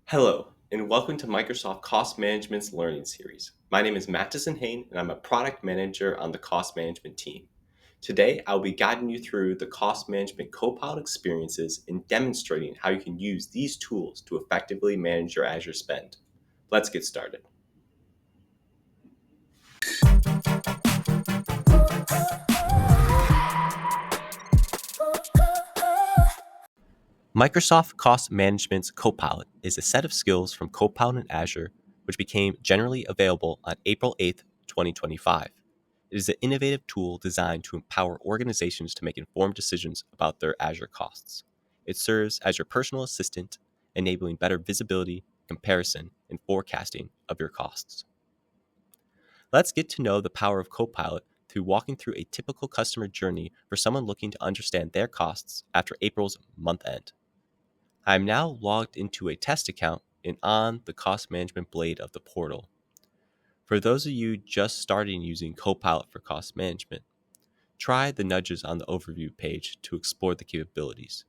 Hello, and welcome to Microsoft Cost Management's Learning Series. My name is Mattison Hain, and I'm a product manager on the Cost Management team. Today, I'll be guiding you through the Cost Management Copilot experiences and demonstrating how you can use these tools to effectively manage your Azure spend. Let's get started. Microsoft Cost Management's Copilot is a set of skills from Copilot in Azure, which became generally available on April 8th, 2025. It is an innovative tool designed to empower organizations to make informed decisions about their Azure costs. It serves as your personal assistant, enabling better visibility, comparison, and forecasting of your costs. Let's get to know the power of Copilot through walking through a typical customer journey for someone looking to understand their costs after April's month end. I am now logged into a test account and on the cost management blade of the portal. For those of you just starting using Copilot for cost management, try the nudges on the overview page to explore the capabilities.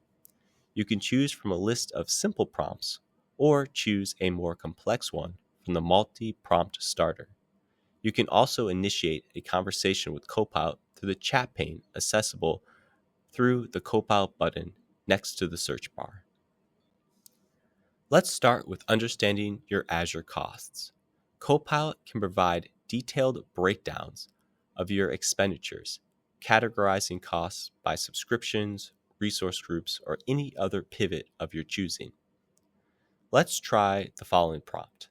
You can choose from a list of simple prompts or choose a more complex one from the multi-prompt starter. You can also initiate a conversation with Copilot through the chat pane accessible through the Copilot button next to the search bar. Let's start with understanding your Azure costs. Copilot can provide detailed breakdowns of your expenditures, categorizing costs by subscriptions, resource groups, or any other pivot of your choosing. Let's try the following prompt.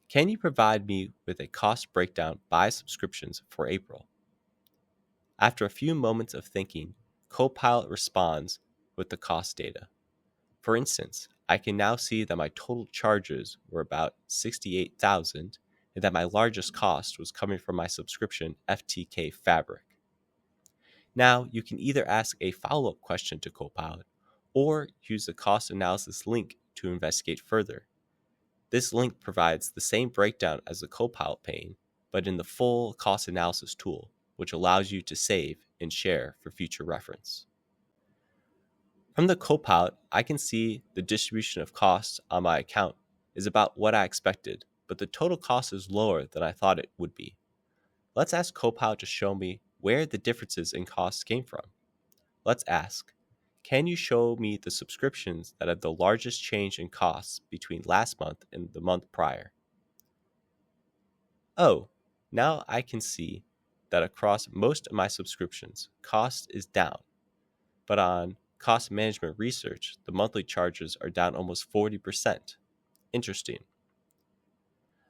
Can you provide me with a cost breakdown by subscriptions for April? After a few moments of thinking, Copilot responds with the cost data. For instance, I can now see that my total charges were about $68,000 and that my largest cost was coming from my subscription FTK Fabric. Now, you can either ask a follow-up question to Copilot or use the cost analysis link to investigate further. This link provides the same breakdown as the Copilot pane, but in the full cost analysis tool, which allows you to save and share for future reference. From the Copilot, I can see the distribution of costs on my account is about what I expected, but the total cost is lower than I thought it would be. Let's ask Copilot to show me where the differences in costs came from. Let's ask, can you show me the subscriptions that have the largest change in costs between last month and the month prior? Oh, now I can see that across most of my subscriptions, cost is down, but on Cost Management Research, the monthly charges are down almost 40%. Interesting.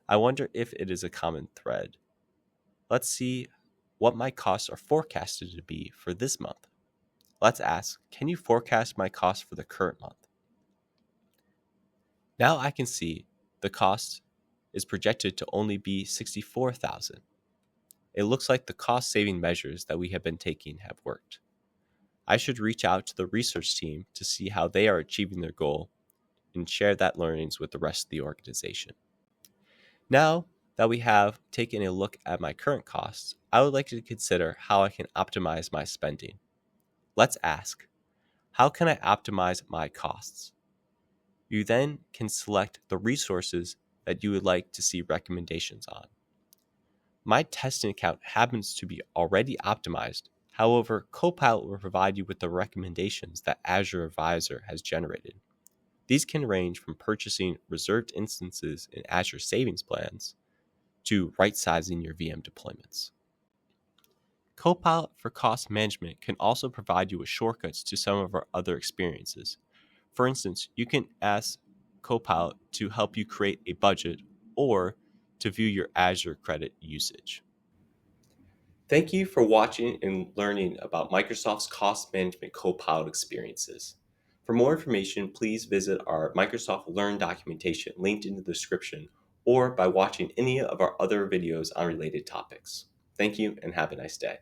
I wonder if it is a common thread. Let's see what my costs are forecasted to be for this month. Let's ask, can you forecast my costs for the current month? Now I can see the cost is projected to only be $64,000. It looks like the cost saving measures that we have been taking have worked. I should reach out to the research team to see how they are achieving their goal and share that learnings with the rest of the organization. Now that we have taken a look at my current costs, I would like to consider how I can optimize my spending. Let's ask, how can I optimize my costs? You then can select the resources that you would like to see recommendations on. My testing account happens to be already optimized. However, Copilot will provide you with the recommendations that Azure Advisor has generated. These can range from purchasing reserved instances in Azure Savings Plans to right-sizing your VM deployments. Copilot for Cost Management can also provide you with shortcuts to some of our other experiences. For instance, you can ask Copilot to help you create a budget or to view your Azure credit usage. Thank you for watching and learning about Microsoft's Cost Management Copilot experiences. For more information, please visit our Microsoft Learn documentation linked in the description or by watching any of our other videos on related topics. Thank you and have a nice day.